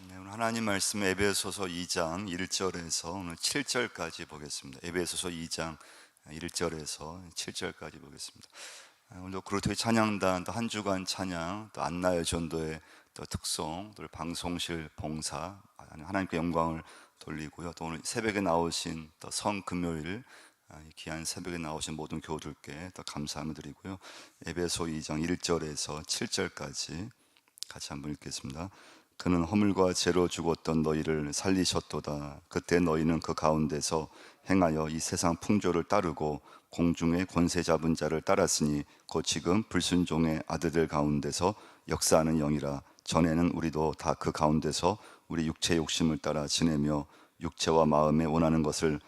네, 오늘 하나님 말씀 에베소서 2장 1절에서 오늘 7절까지 보겠습니다. 에베소서 2장 1절에서 7절까지 보겠습니다. 오늘도 그루터기 찬양단, 또 한 주간 찬양, 또 안나의 전도의 또 특송, 또 방송실 봉사, 하나님께 영광을 돌리고요. 또 오늘 새벽에 나오신 또 성금요일, 이 귀한 새벽에 나오신 모든 교우들께 또 감사함을 드리고요. 에베소 2장 1절에서 7절까지 같이 한번 읽겠습니다. 그는 허물과 죄로 죽었던 너희를 살리셨도다. 그때 너희는 그 가운데서 행하여 이 세상 풍조를 따르고 공중의 권세 잡은 자를 따랐으니 곧 지금 불순종의 아들들 가운데서 역사하는 영이라. 전에는 우리도 다 그 가운데서 우리 육체 욕심을 따라 지내며 육체와 마음에 원하는 것을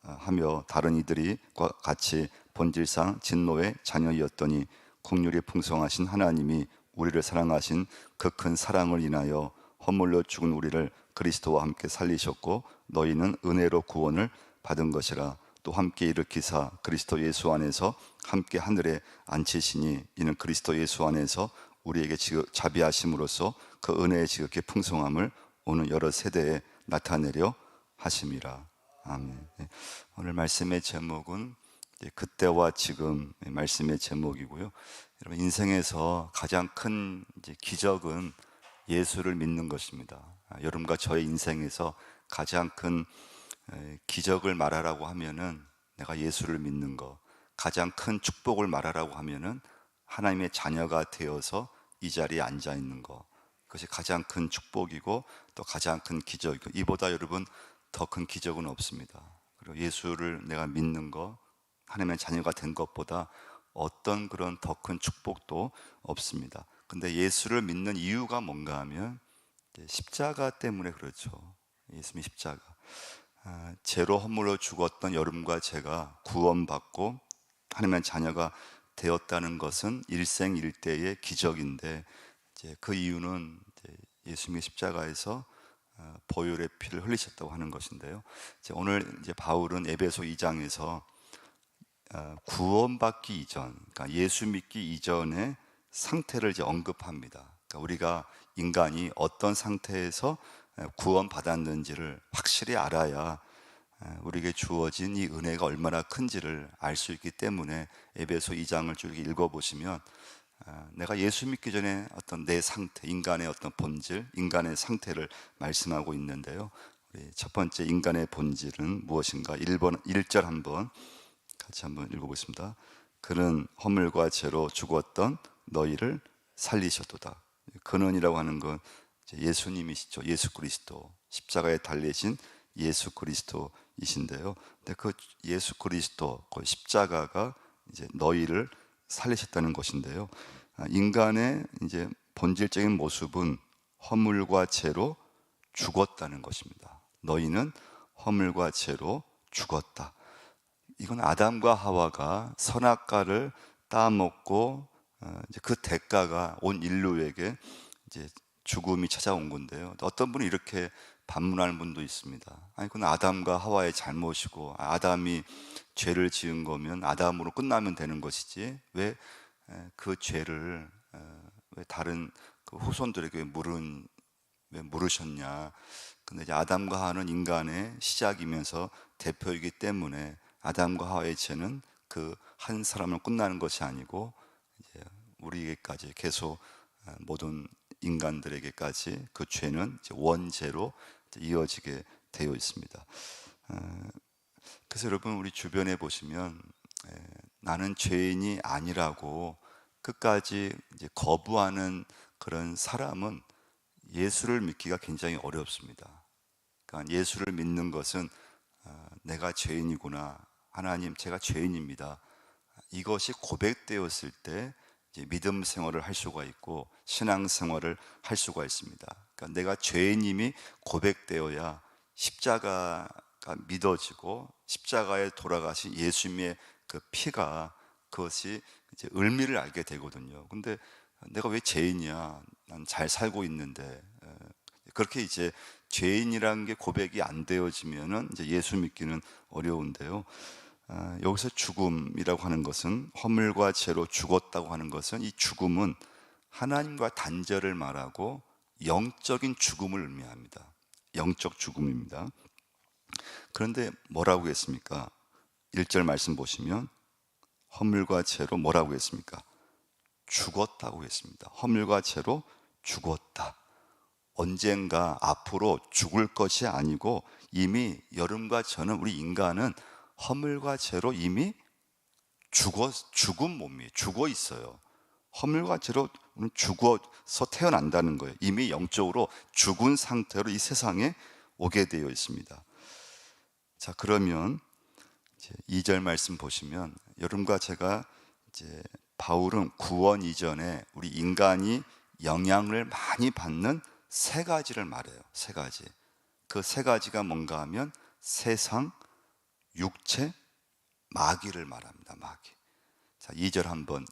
하며 다른 이들이 같이 본질상 진노의 자녀이었더니 긍휼이 풍성하신 하나님이 우리를 사랑하신 그 큰 사랑을 인하여 허물로 죽은 우리를 그리스도와 함께 살리셨고 너희는 은혜로 구원을 받은 것이라. 또 함께 일으키사 그리스도 예수 안에서 함께 하늘에 앉히시니 이는 그리스도 예수 안에서 우리에게 자비하심으로써 그 은혜의 지극히 풍성함을 오늘 여러 세대에 나타내려 하심이라. 아멘. 오늘 말씀의 제목은 그때와 지금 말씀의 제목이고요. 여러분, 인생에서 가장 큰 기적은 예수를 믿는 것입니다. 여러분과 저의 인생에서 가장 큰 기적을 말하라고 하면은 내가 예수를 믿는 것, 가장 큰 축복을 말하라고 하면은 하나님의 자녀가 되어서 이 자리에 앉아 있는 것, 그것이 가장 큰 축복이고 또 가장 큰 기적이고, 이보다 여러분 더 큰 기적은 없습니다. 그리고 예수를 내가 믿는 것, 하나님의 자녀가 된 것보다 어떤 그런 더 큰 축복도 없습니다. 근데 예수를 믿는 이유가 뭔가 하면 십자가 때문에 그렇죠. 예수님의 십자가. 죄로 허물로 죽었던 여러분과 제가 구원받고 하나님의 자녀가 되었다는 것은 일생일대의 기적인데, 이제 그 이유는 예수님의 십자가에서 보혈의 피를 흘리셨다고 하는 것인데요. 오늘 바울은 에베소 2장에서 구원받기 이전, 그러니까 예수 믿기 이전의 상태를 언급합니다. 그러니까 우리가 인간이 어떤 상태에서 구원받았는지를 확실히 알아야 우리에게 주어진 이 은혜가 얼마나 큰지를 알 수 있기 때문에 에베소 2장을 쭉 읽어보시면 내가 예수 믿기 전에 어떤 내 상태, 인간의 어떤 본질, 인간의 상태를 말씀하고 있는데요. 우리 첫 번째 인간의 본질은 무엇인가? 1절 한번 같이 한번 읽어보겠습니다. 그는 허물과 죄로 죽었던 너희를 살리셨도다. 근원이라고 하는 건 예수님이시죠. 예수 그리스도, 십자가에 달리신 예수 그리스도이신데요. 근데 그 예수 그리스도, 그 십자가가 이제 너희를 살리셨다는 것인데요. 인간의 이제 본질적인 모습은 허물과 죄로 죽었다는 것입니다. 너희는 허물과 죄로 죽었다. 이건 아담과 하와가 선악과를 따먹고 이제 그 대가가 온 인류에게 이제 죽음이 찾아온 건데요. 어떤 분은 이렇게 반문하는 분도 있습니다. 아니, 그건 아담과 하와의 잘못이고 아담이 죄를 지은 거면 아담으로 끝나면 되는 것이지 왜 그 죄를 왜 다른 그 후손들에게 왜 물으셨냐. 근데 이제 아담과 하와는 인간의 시작이면서 대표이기 때문에 아담과 하와의 죄는 그 한 사람을 끝나는 것이 아니고 이제 우리에게까지 계속 모든 인간들에게까지 그 죄는 이제 원죄로 이어지게 되어 있습니다. 그래서 여러분, 우리 주변에 보시면 나는 죄인이 아니라고 끝까지 이제 거부하는 그런 사람은 예수를 믿기가 굉장히 어렵습니다. 그러니까 예수를 믿는 것은 내가 죄인이구나, 하나님 제가 죄인입니다, 이것이 고백되었을 때 이제 믿음 생활을 할 수가 있고 신앙 생활을 할 수가 있습니다. 그러니까 내가 죄인임이 고백되어야 십자가가 믿어지고 십자가에 돌아가신 예수님의 그 피가, 그것이 이제 의미를 알게 되거든요. 근데 내가 왜 죄인이야? 난 잘 살고 있는데. 그렇게 이제 죄인이라는 게 고백이 안 되어지면은 이제 예수 믿기는 어려운데요. 여기서 죽음이라고 하는 것은, 허물과 죄로 죽었다고 하는 것은, 이 죽음은 하나님과 단절을 말하고 영적인 죽음을 의미합니다. 영적 죽음입니다. 그런데 뭐라고 했습니까? 1절 말씀 보시면 허물과 죄로 뭐라고 했습니까? 죽었다고 했습니다. 허물과 죄로 죽었다. 언젠가 앞으로 죽을 것이 아니고 이미 여러분과 저는, 우리 인간은 허물과 죄로 이미 죽은 몸이 죽어 있어요. 허물과 죄로 죽어서 태어난다는 거예요. 이미 영적으로 죽은 상태로 이 세상에 오게 되어 있습니다. 자, 그러면 이제 2절 말씀 보시면 여러분과 제가 이제 바울은 구원 이전에 우리 인간이 영향을 많이 받는 세 가지를 말해요. 세 가지. 그 세 가지가 뭔가 하면 세상, 육체, 마귀를 말합니다. 마귀. 자, 2절 한번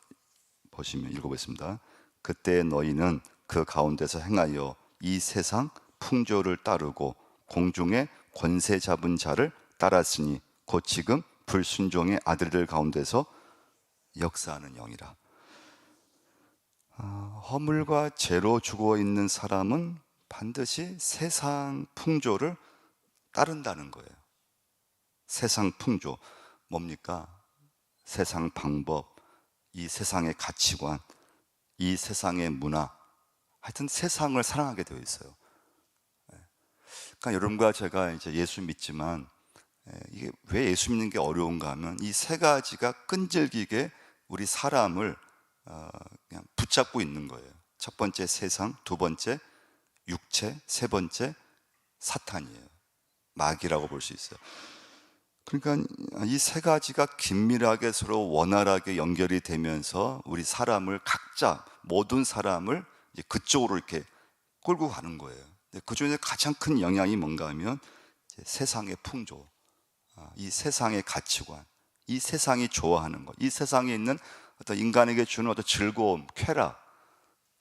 보시면 읽어보겠습니다. 그때 너희는 그 가운데서 행하여 이 세상 풍조를 따르고 공중의 권세 잡은 자를 따랐으니 곧 지금 불순종의 아들들 가운데서 역사하는 영이라. 허물과 죄로 죽어 있는 사람은 반드시 세상 풍조를 따른다는 거예요. 세상 풍조 뭡니까? 세상 방법, 이 세상의 가치관, 이 세상의 문화, 하여튼 세상을 사랑하게 되어 있어요. 그러니까 여러분과 제가 이제 예수 믿지만 이게 왜 예수 믿는 게 어려운가 하면 이 세 가지가 끈질기게 우리 사람을 그냥 붙잡고 있는 거예요. 첫 번째 세상, 두 번째 육체, 세 번째 사탄이에요. 마귀라고 볼 수 있어요. 그러니까 이 세 가지가 긴밀하게 서로 원활하게 연결이 되면서 우리 사람을 각자 모든 사람을 이제 그쪽으로 이렇게 끌고 가는 거예요. 그 중에 가장 큰 영향이 뭔가 하면 세상의 풍조, 이 세상의 가치관, 이 세상이 좋아하는 것, 이 세상에 있는 어떤 인간에게 주는 어떤 즐거움, 쾌락,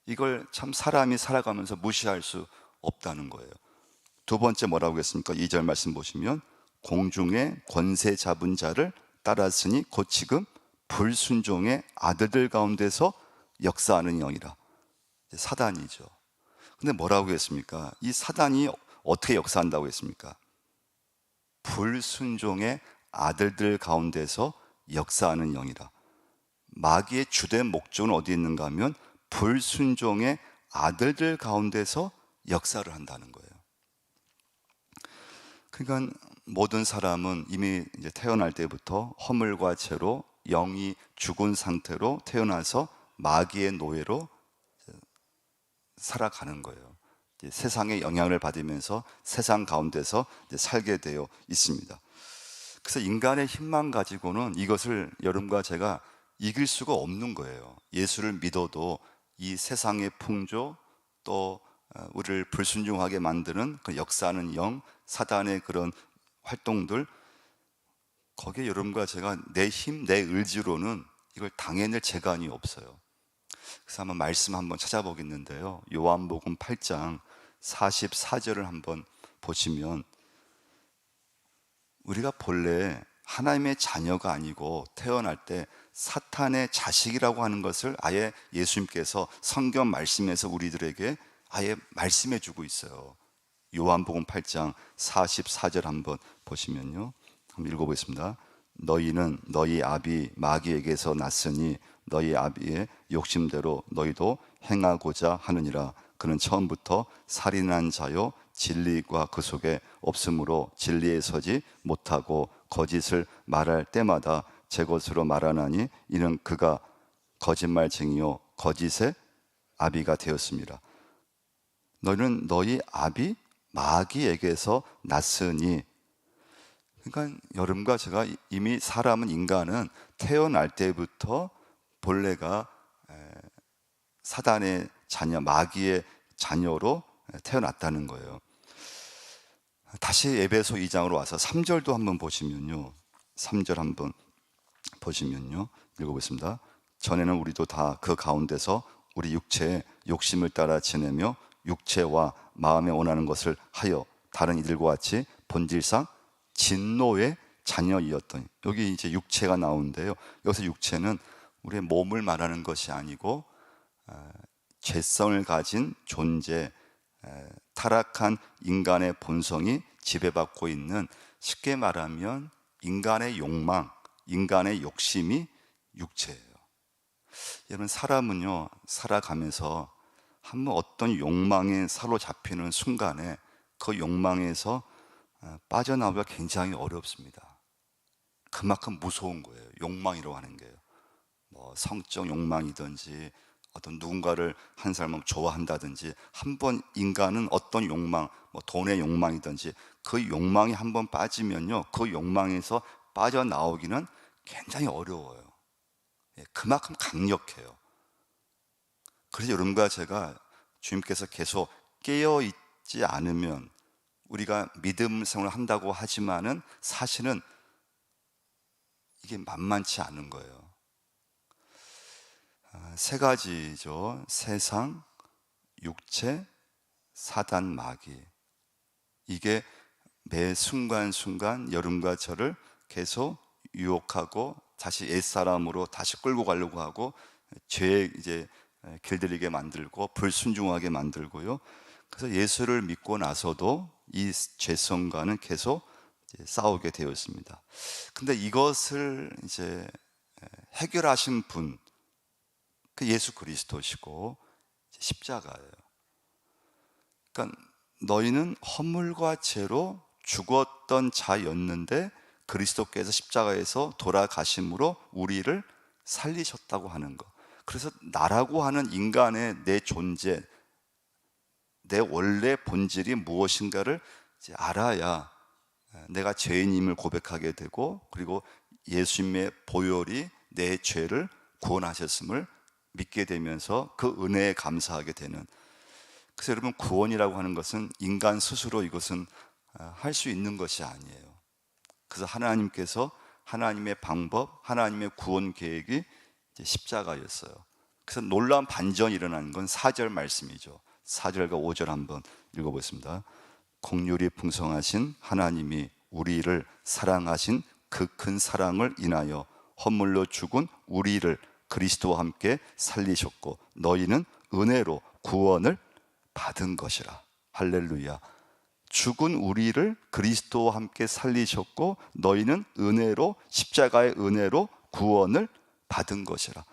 이걸 참 사람이 살아가면서 무시할 수 없다는 거예요. 두 번째 뭐라고 했습니까? 2절 말씀 보시면 공중의 권세 잡은 자를 따랐으니 곧 지금 불순종의 아들들 가운데서 역사하는 영이라. 사단이죠. 근데 뭐라고 했습니까? 이 사단이 어떻게 역사한다고 했습니까? 불순종의 아들들 가운데서 역사하는 영이라. 마귀의 주된 목적은 어디 있는가 하면 불순종의 아들들 가운데서 역사를 한다는 거예요. 그러니까 모든 사람은 이미 이제 태어날 때부터 허물과 죄로 영이 죽은 상태로 태어나서 마귀의 노예로 살아가는 거예요. 세상의 영향을 받으면서 세상 가운데서 살게 되어 있습니다. 그래서 인간의 힘만 가지고는 이것을 여러분과 제가 이길 수가 없는 거예요. 예수를 믿어도 이 세상의 풍조, 또 우리를 불순종하게 만드는 그 역사하는 영, 사단의 그런 활동들, 거기에 여러분과 제가 내 힘, 내 의지로는 이걸 당해낼 재간이 없어요. 그래서 한번 말씀 한번 찾아보겠는데요, 요한복음 8장 44절을 한번 보시면, 우리가 본래 하나님의 자녀가 아니고 태어날 때 사탄의 자식이라고 하는 것을 아예 예수님께서 성경 말씀에서 우리들에게 아예 말씀해 주고 있어요. 요한복음 8장 44절 한번 보시면요, 한번 읽어보겠습니다. 너희는 너희 아비 마귀에게서 났으니 너희 아비의 욕심대로 너희도 행하고자 하느니라. 그는 처음부터 살인한 자요 진리가 그 속에 없으므로 진리에 서지 못하고 거짓을 말할 때마다 제 것으로 말하나니 이는 그가 거짓말쟁이요 거짓의 아비가 되었습니다. 너희는 너희 아비 마귀에게서 났으니, 그러니까 여러분과 제가 이미 사람은, 인간은 태어날 때부터 본래가 사단의 자녀, 마귀의 자녀로 태어났다는 거예요. 다시 에베소 2장으로 와서 3절도 한번 보시면요, 3절 한번 보시면요, 읽어보겠습니다. 전에는 우리도 다 그 가운데서 우리 육체의 욕심을 따라 지내며 육체와 마음에 원하는 것을 하여 다른 이들과 같이 본질상 진노의 자녀이었더니, 여기 이제 육체가 나오는데요, 여기서 육체는 우리의 몸을 말하는 것이 아니고 죄성을 가진 존재, 타락한 인간의 본성이 지배받고 있는, 쉽게 말하면 인간의 욕망, 인간의 욕심이 육체예요. 여러분, 사람은요, 살아가면서 한번 어떤 욕망에 사로잡히는 순간에 그 욕망에서 빠져나오기가 굉장히 어렵습니다. 그만큼 무서운 거예요. 욕망이라고 하는 게요. 뭐 성적 욕망이든지 어떤 누군가를 한 사람을 좋아한다든지, 한번 인간은 어떤 욕망, 뭐 돈의 욕망이든지 그 욕망이 한번 빠지면요, 그 욕망에서 빠져나오기는 굉장히 어려워요. 그만큼 강력해요. 그래서 여러분과 제가, 주님께서 계속 깨어 있지 않으면, 우리가 믿음 생활을 한다고 하지만은 사실은 이게 만만치 않은 거예요. 세 가지죠. 세상, 육체, 사단, 마귀. 이게 매 순간순간 여러분과 저를 계속 유혹하고 다시 옛사람으로 다시 끌고 가려고 하고, 죄에 이제 길들이게 만들고 불순종하게 만들고요. 그래서 예수를 믿고 나서도 이 죄성과는 계속 이제 싸우게 되었습니다. 근데 이것을 이제 해결하신 분, 그 예수 그리스도시고 십자가예요. 그러니까 너희는 허물과 죄로 죽었던 자였는데 그리스도께서 십자가에서 돌아가심으로 우리를 살리셨다고 하는 것. 그래서 나라고 하는 인간의 내 존재, 내 원래 본질이 무엇인가를 이제 알아야 내가 죄인임을 고백하게 되고, 그리고 예수님의 보혈이 내 죄를 구원하셨음을 믿게 되면서 그 은혜에 감사하게 되는. 그래서 여러분, 구원이라고 하는 것은 인간 스스로 이것은 할 수 있는 것이 아니에요. 그래서 하나님께서, 하나님의 방법, 하나님의 구원 계획이 이제 십자가였어요. 그래서 놀라운 반전이 일어나는 건 4절 말씀이죠. 4절과 5절 한번 읽어보겠습니다. 긍휼이 풍성하신 하나님이 우리를 사랑하신 그 큰 사랑을 인하여 허물로 죽은 우리를 그리스도와 함께 살리셨고 너희는 은혜로 구원을 받은 것이라. 할렐루야. 죽은 우리를 그리스도와 함께 살리셨고 너희는 은혜로, 십자가의 은혜로 구원을 받은 것이라.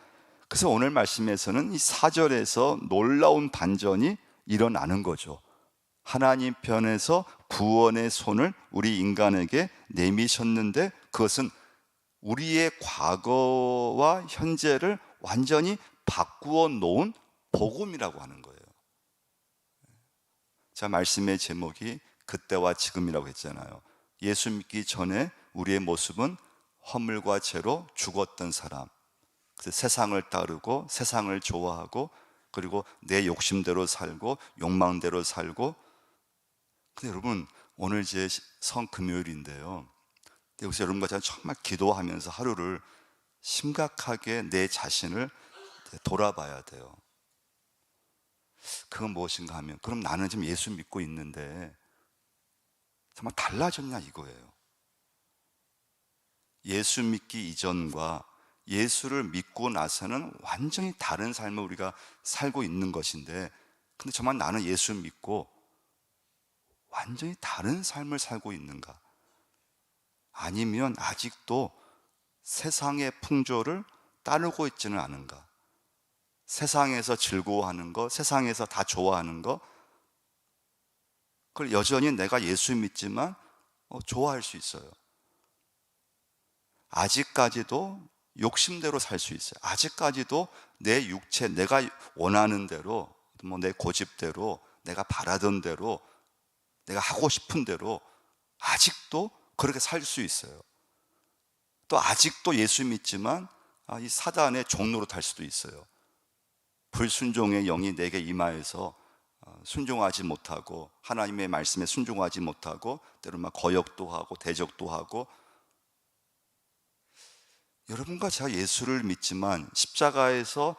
그래서 오늘 말씀에서는 이 4절에서 놀라운 반전이 일어나는 거죠. 하나님 편에서 구원의 손을 우리 인간에게 내미셨는데 그것은 우리의 과거와 현재를 완전히 바꾸어 놓은 복음이라고 하는 거예요. 자, 말씀의 제목이 그때와 지금이라고 했잖아요. 예수 믿기 전에 우리의 모습은 허물과 죄로 죽었던 사람, 그래서 세상을 따르고 세상을 좋아하고 그리고 내 욕심대로 살고 욕망대로 살고. 근데 여러분, 오늘 제 성금요일인데요, 여기서 여러분과 제가 정말 기도하면서 하루를 심각하게 내 자신을 돌아봐야 돼요. 그건 무엇인가 하면, 그럼 나는 지금 예수 믿고 있는데 정말 달라졌냐 이거예요. 예수 믿기 이전과 예수를 믿고 나서는 완전히 다른 삶을 우리가 살고 있는 것인데, 근데 정말 나는 예수 믿고 완전히 다른 삶을 살고 있는가? 아니면 아직도 세상의 풍조를 따르고 있지는 않은가? 세상에서 즐거워하는 거, 세상에서 다 좋아하는 거, 그걸 여전히 내가 예수 믿지만 좋아할 수 있어요. 아직까지도 욕심대로 살 수 있어요. 아직까지도 내 육체, 내가 원하는 대로, 뭐 내 고집대로, 내가 바라던 대로, 내가 하고 싶은 대로 아직도 그렇게 살 수 있어요. 또 아직도 예수 믿지만 이 사단의 종로로 탈 수도 있어요. 불순종의 영이 내게 임하여서 순종하지 못하고 하나님의 말씀에 순종하지 못하고 때로는 막 거역도 하고 대적도 하고. 여러분과 제가 예수를 믿지만 십자가에서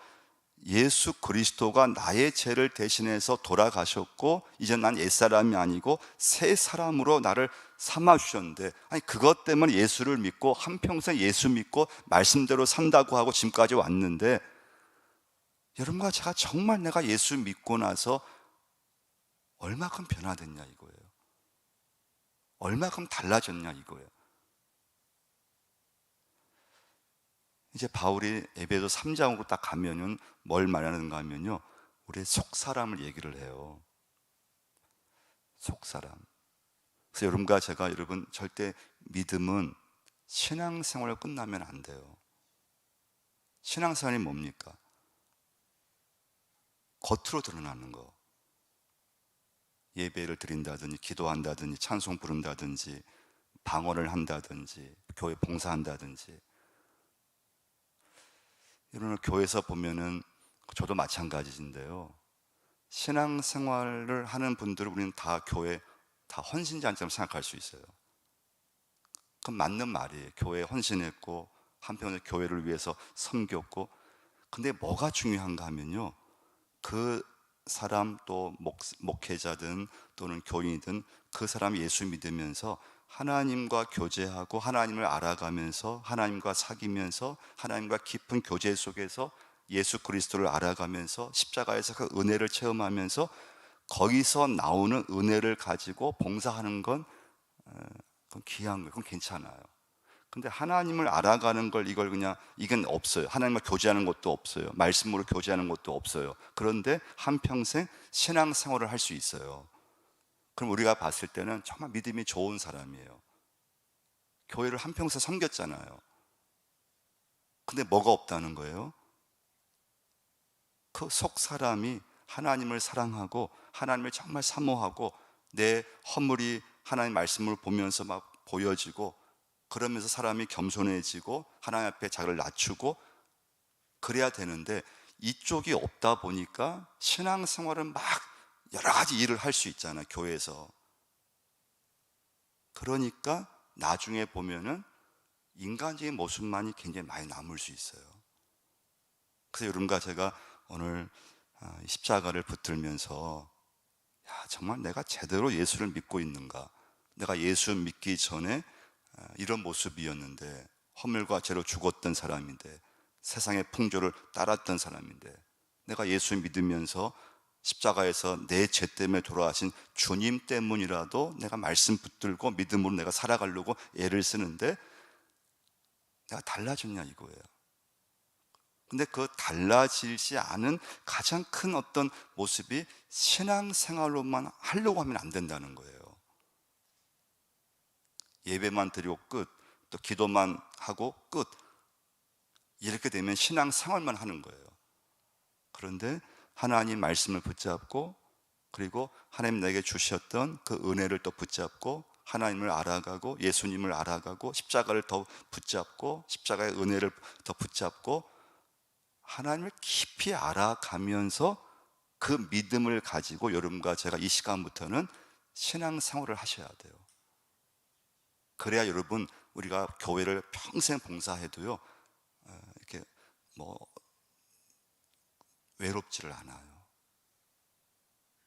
예수 그리스도가 나의 죄를 대신해서 돌아가셨고 이제 난 옛사람이 아니고 새 사람으로 나를 삼아 주셨는데, 아니 그것 때문에 예수를 믿고 한평생 예수 믿고 말씀대로 산다고 하고 지금까지 왔는데, 여러분과 제가 정말 내가 예수 믿고 나서 얼마큼 변화됐냐 이거예요. 얼마큼 달라졌냐 이거예요. 이제 바울이 에베소 3장으로 딱 가면은 뭘 말하는가 하면요, 우리의 속사람을 얘기를 해요. 속사람. 그래서 여러분과 제가, 여러분 절대 믿음은 신앙생활로 끝나면 안 돼요. 신앙생활이 뭡니까? 겉으로 드러나는 거. 예배를 드린다든지 기도한다든지 찬송 부른다든지 방언을 한다든지 교회 봉사한다든지. 이런 교회에서 보면은, 저도 마찬가지인데요, 신앙생활을 하는 분들을 우리는 다 교회 다 헌신자처럼 생각할 수 있어요. 그건 맞는 말이에요. 교회에 헌신했고 한편으로 교회를 위해서 섬겼고. 근데 뭐가 중요한가 하면요, 그 사람, 또 목회자든 또는 교인이든 그 사람이 예수 믿으면서 하나님과 교제하고 하나님을 알아가면서 하나님과 사귀면서 하나님과 깊은 교제 속에서 예수 그리스도를 알아가면서 십자가에서 그 은혜를 체험하면서 거기서 나오는 은혜를 가지고 봉사하는 건, 그건 귀한 거예요. 그건 괜찮아요. 근데 하나님을 알아가는 걸, 이걸 그냥, 이건 없어요. 하나님과 교제하는 것도 없어요. 말씀으로 교제하는 것도 없어요. 그런데 한평생 신앙생활을 할 수 있어요. 그럼 우리가 봤을 때는 정말 믿음이 좋은 사람이에요. 교회를 한평생 섬겼잖아요. 근데 뭐가 없다는 거예요? 그 속 사람이 하나님을 사랑하고 하나님을 정말 사모하고 내 허물이 하나님 말씀을 보면서 막 보여지고, 그러면서 사람이 겸손해지고 하나님 앞에 자기를 낮추고 그래야 되는데, 이쪽이 없다 보니까 신앙생활은 막 여러 가지 일을 할 수 있잖아요, 교회에서. 그러니까 나중에 보면은 인간적인 모습만이 굉장히 많이 남을 수 있어요. 그래서 여러분과 제가 오늘 십자가를 붙들면서, 야, 정말 내가 제대로 예수를 믿고 있는가? 내가 예수 믿기 전에 이런 모습이었는데, 허물과 죄로 죽었던 사람인데, 세상의 풍조를 따랐던 사람인데, 내가 예수 믿으면서 십자가에서 내 죄 때문에 돌아가신 주님 때문이라도 내가 말씀 붙들고 믿음으로 내가 살아가려고 애를 쓰는데 내가 달라졌냐 이거예요. 근데 그 달라지지 않은 가장 큰 어떤 모습이 신앙생활로만 하려고 하면 안 된다는 거예요. 예배만 드리고 끝, 또 기도만 하고 끝, 이렇게 되면 신앙생활만 하는 거예요. 그런데 하나님 말씀을 붙잡고, 그리고 하나님 내게 주셨던 그 은혜를 또 붙잡고, 하나님을 알아가고 예수님을 알아가고 십자가를 더 붙잡고 십자가의 은혜를 더 붙잡고 하나님을 깊이 알아가면서 그 믿음을 가지고 여러분과 제가 이 시간부터는 신앙생활을 하셔야 돼요. 그래야 여러분, 우리가 교회를 평생 봉사해도요, 이렇게 뭐 외롭지를 않아요.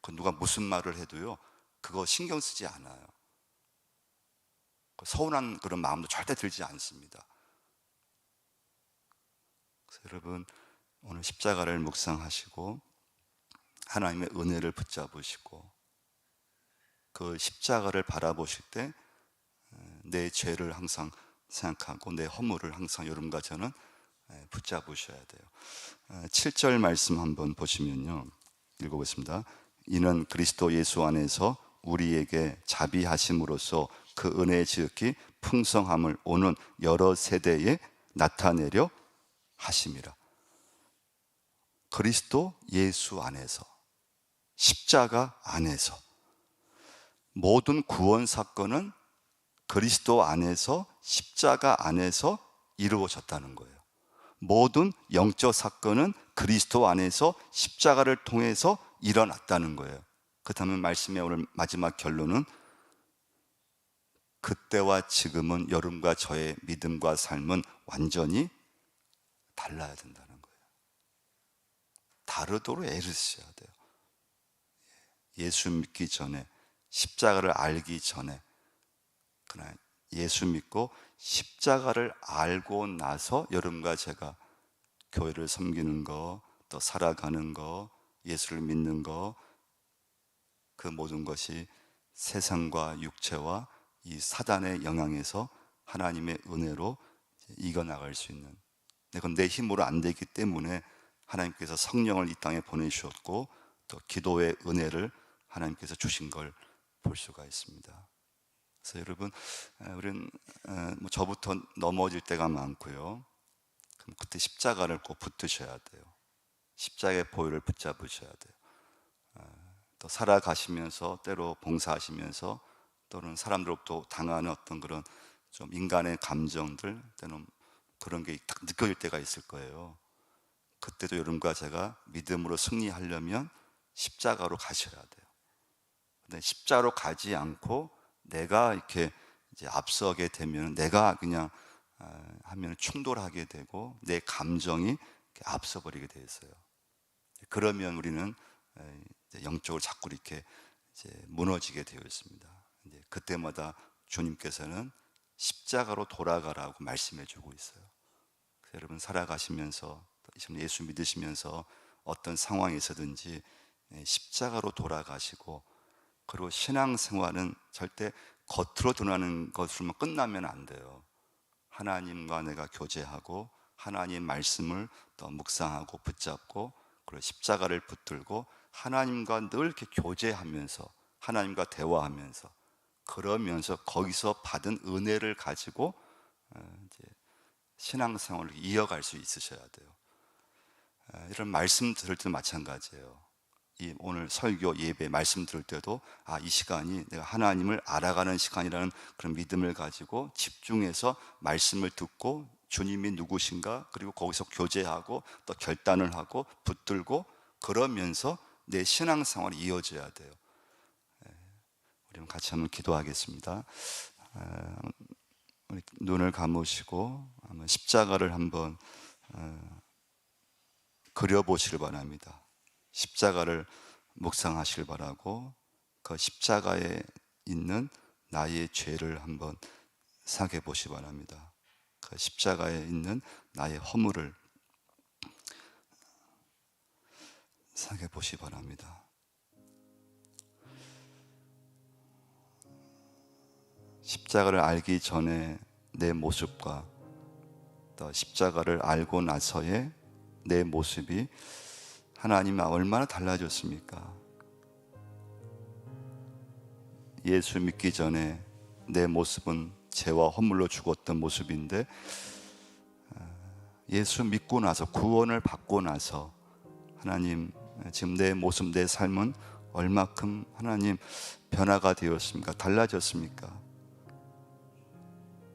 그 누가 무슨 말을 해도요, 그거 신경 쓰지 않아요. 서운한 그런 마음도 절대 들지 않습니다. 그래서 여러분, 오늘 십자가를 묵상하시고 하나님의 은혜를 붙잡으시고 그 십자가를 바라보실 때 내 죄를 항상 생각하고 내 허물을 항상 여러분과 저는 붙잡으셔야 돼요. 7절 말씀 한번 보시면요, 읽어보겠습니다. 이는 그리스도 예수 안에서 우리에게 자비하심으로써 그 은혜의 지극히 풍성함을 오는 여러 세대에 나타내려 하심이라. 그리스도 예수 안에서, 십자가 안에서 모든 구원 사건은 그리스도 안에서, 십자가 안에서 이루어졌다는 거예요. 모든 영적 사건은 그리스도 안에서 십자가를 통해서 일어났다는 거예요. 그렇다면 말씀의 오늘 마지막 결론은, 그때와 지금은 여러분과 저의 믿음과 삶은 완전히 달라야 된다는 거예요. 다르도록 애를 써야 돼요. 예수 믿기 전에, 십자가를 알기 전에, 그러나 예수 믿고 십자가를 알고 나서 여러분과 제가 교회를 섬기는 거, 또 살아가는 거, 예수를 믿는 거, 그 모든 것이 세상과 육체와 이 사단의 영향에서 하나님의 은혜로 이겨나갈 수 있는, 그건 내 힘으로 안 되기 때문에 하나님께서 성령을 이 땅에 보내주셨고 또 기도의 은혜를 하나님께서 주신 걸 볼 수가 있습니다. 그래서 여러분, 우리는 뭐 저부터 넘어질 때가 많고요. 그럼 그때 십자가를 꼭 붙드셔야 돼요. 십자가의 보혈을 붙잡으셔야 돼요. 또 살아가시면서 때로 봉사하시면서 또는 사람들로부터 당하는 어떤 그런 좀 인간의 감정들, 때는 그런 게 딱 느껴질 때가 있을 거예요. 그때도 여러분과 제가 믿음으로 승리하려면 십자가로 가셔야 돼요. 근데 십자가로 가지 않고 내가 이렇게 이제 앞서게 되면 내가 그냥 하면 충돌하게 되고 내 감정이 앞서버리게 돼 있어요. 그러면 우리는 이제 영적으로 자꾸 이렇게 이제 무너지게 되어 있습니다. 이제 그때마다 주님께서는 십자가로 돌아가라고 말씀해 주고 있어요. 그래서 여러분 살아가시면서 예수 믿으시면서 어떤 상황에서든지 십자가로 돌아가시고, 그리고 신앙생활은 절대 겉으로 드러나는 것으로만 끝나면 안 돼요. 하나님과 내가 교제하고 하나님 말씀을 더 묵상하고 붙잡고 그리고 십자가를 붙들고 하나님과 늘 이렇게 교제하면서 하나님과 대화하면서 그러면서 거기서 받은 은혜를 가지고 이제 신앙생활을 이어갈 수 있으셔야 돼요. 이런 말씀 들을 때도 마찬가지예요. 이 오늘 설교 예배 말씀 들을 때도 이 시간이 내가 하나님을 알아가는 시간이라는 그런 믿음을 가지고 집중해서 말씀을 듣고 주님이 누구신가, 그리고 거기서 교제하고 또 결단을 하고 붙들고 그러면서 내 신앙생활이 이어져야 돼요. 우리 같이 한번 기도하겠습니다. 우리 눈을 감으시고 한번 십자가를 한번 그려보시길 바랍니다. 십자가를 묵상하시길 바라고 그 십자가에 있는 나의 죄를 한번 생각해 보시기 바랍니다. 그 십자가에 있는 나의 허물을 생각해 보시기 바랍니다. 십자가를 알기 전에 내 모습과 또 십자가를 알고 나서의 내 모습이 하나님과 얼마나 달라졌습니까? 예수 믿기 전에 내 모습은 죄와 허물로 죽었던 모습인데 예수 믿고 나서 구원을 받고 나서 하나님 지금 내 모습 내 삶은 얼마큼 하나님 변화가 되었습니까? 달라졌습니까?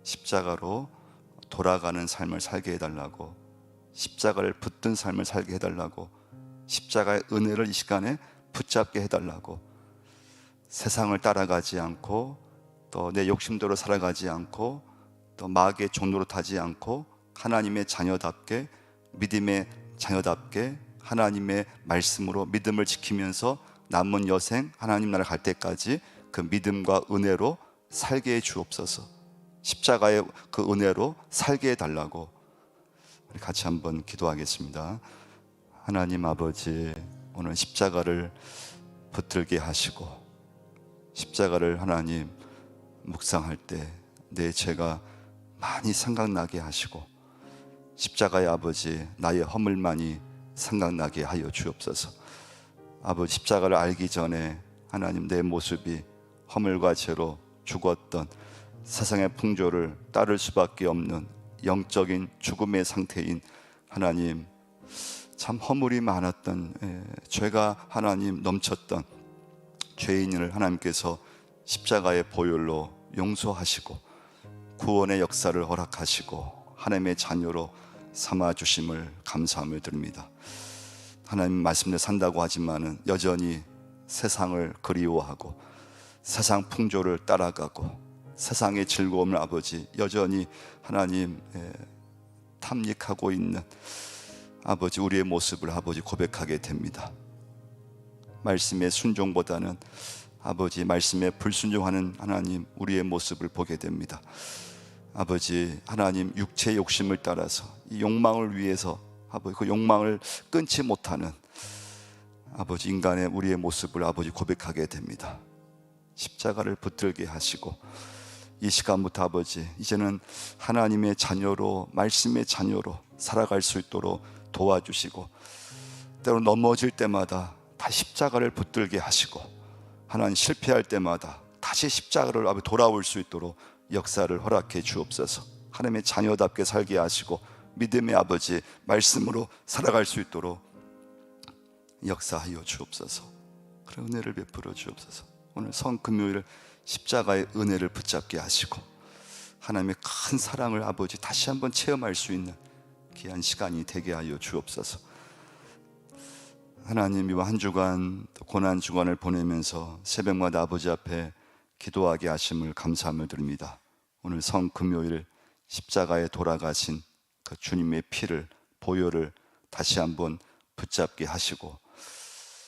십자가로 돌아가는 삶을 살게 해달라고, 십자가를 붙든 삶을 살게 해달라고, 십자가의 은혜를 이 시간에 붙잡게 해달라고, 세상을 따라가지 않고 또 내 욕심대로 살아가지 않고 또 마귀의 종로로 타지 않고 하나님의 자녀답게 믿음의 자녀답게 하나님의 말씀으로 믿음을 지키면서 남은 여생 하나님 나라 갈 때까지 그 믿음과 은혜로 살게 해 주옵소서. 십자가의 그 은혜로 살게 해달라고 우리 같이 한번 기도하겠습니다. 하나님 아버지, 오늘 십자가를 붙들게 하시고 십자가를 하나님 묵상할 때 내 죄가 많이 생각나게 하시고 십자가의 아버지 나의 허물만이 생각나게 하여 주옵소서. 아버지, 십자가를 알기 전에 하나님 내 모습이 허물과 죄로 죽었던 세상의 풍조를 따를 수밖에 없는 영적인 죽음의 상태인 하나님, 참 허물이 많았던 죄가 하나님 넘쳤던 죄인을 하나님께서 십자가의 보혈로 용서하시고 구원의 역사를 허락하시고 하나님의 자녀로 삼아주심을 감사함을 드립니다. 하나님 말씀대로 산다고 하지만은 여전히 세상을 그리워하고 세상 풍조를 따라가고 세상의 즐거움을 아버지 여전히 하나님 탐닉하고 있는 아버지 우리의 모습을 아버지 고백하게 됩니다. 말씀의 순종보다는 아버지 말씀에 불순종하는 하나님 우리의 모습을 보게 됩니다. 아버지 하나님 육체의 욕심을 따라서 이 욕망을 위해서 아버지 그 욕망을 끊지 못하는 아버지, 인간의 우리의 모습을 아버지 고백하게 됩니다. 십자가를 붙들게 하시고, 이 시간부터 아버지, 이제는 하나님의 자녀로, 말씀의 자녀로 살아갈 수 있도록 도와주시고, 때로 넘어질 때마다 다시 십자가를 붙들게 하시고, 하나님 실패할 때마다 다시 십자가를 아버지 돌아올 수 있도록 역사를 허락해 주옵소서. 하나님의 자녀답게 살게 하시고, 믿음의 아버지 말씀으로 살아갈 수 있도록 역사하여 주옵소서. 그런 은혜를 베풀어 주옵소서. 오늘 성금요일 십자가의 은혜를 붙잡게 하시고, 하나님의 큰 사랑을 아버지 다시 한번 체험할 수 있는 귀한 시간이 되게 하여 주옵소서. 하나님, 이번 한 주간 고난 주간을 보내면서 새벽마다 아버지 앞에 기도하게 하심을 감사함을 드립니다. 오늘 성금요일 십자가에 돌아가신 그 주님의 피를, 보혈을 다시 한번 붙잡게 하시고,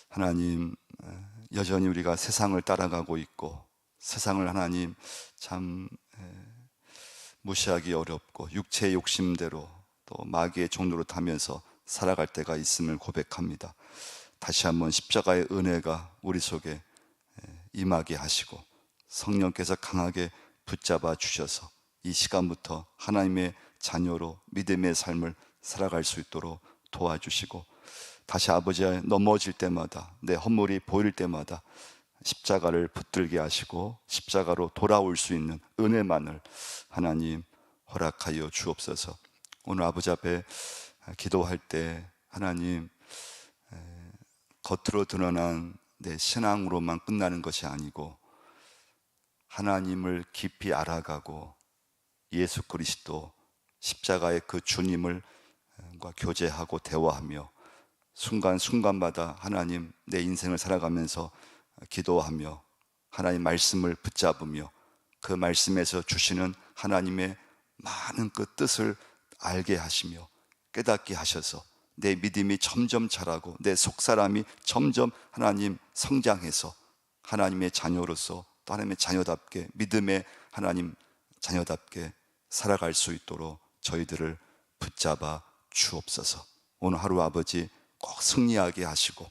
하나님, 여전히 우리가 세상을 따라가고 있고, 세상을 하나님 참 무시하기 어렵고, 육체의 욕심대로 또 마귀의 종로로 타면서 살아갈 때가 있음을 고백합니다. 다시 한번 십자가의 은혜가 우리 속에 임하게 하시고, 성령께서 강하게 붙잡아 주셔서 이 시간부터 하나님의 자녀로 믿음의 삶을 살아갈 수 있도록 도와주시고, 다시 아버지의 넘어질 때마다, 내 허물이 보일 때마다 십자가를 붙들게 하시고 십자가로 돌아올 수 있는 은혜만을 하나님 허락하여 주옵소서. 오늘 아버지 앞에 기도할 때 하나님, 겉으로 드러난 내 신앙으로만 끝나는 것이 아니고, 하나님을 깊이 알아가고 예수 그리스도 십자가의 그 주님을 교제하고 대화하며 순간순간마다 하나님, 내 인생을 살아가면서 기도하며 하나님 말씀을 붙잡으며 그 말씀에서 주시는 하나님의 많은 그 뜻을 알게 하시며 깨닫게 하셔서 내 믿음이 점점 자라고 내 속사람이 점점 하나님 성장해서 하나님의 자녀로서 또 하나님의 자녀답게, 믿음의 하나님 자녀답게 살아갈 수 있도록 저희들을 붙잡아 주옵소서. 오늘 하루 아버지 꼭 승리하게 하시고,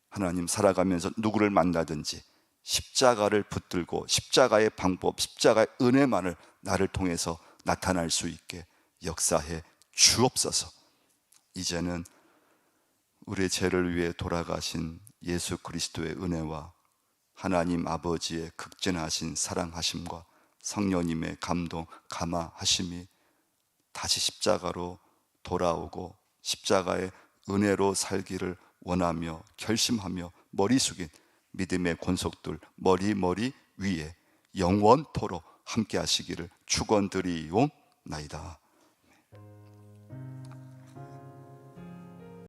하나님 살아가면서 누구를 만나든지 십자가를 붙들고 십자가의 방법, 십자가의 은혜만을 나를 통해서 나타날 수 있게 역사해 주옵소서. 이제는 우리의 죄를 위해 돌아가신 예수 그리스도의 은혜와 하나님 아버지의 극진하신 사랑하심과 성령님의 감동, 감화하심이 다시 십자가로 돌아오고 십자가의 은혜로 살기를 원하며 결심하며 머리 숙인 믿음의 권속들 머리 위에 영원토록 함께 하시기를 축원드리옵나이다.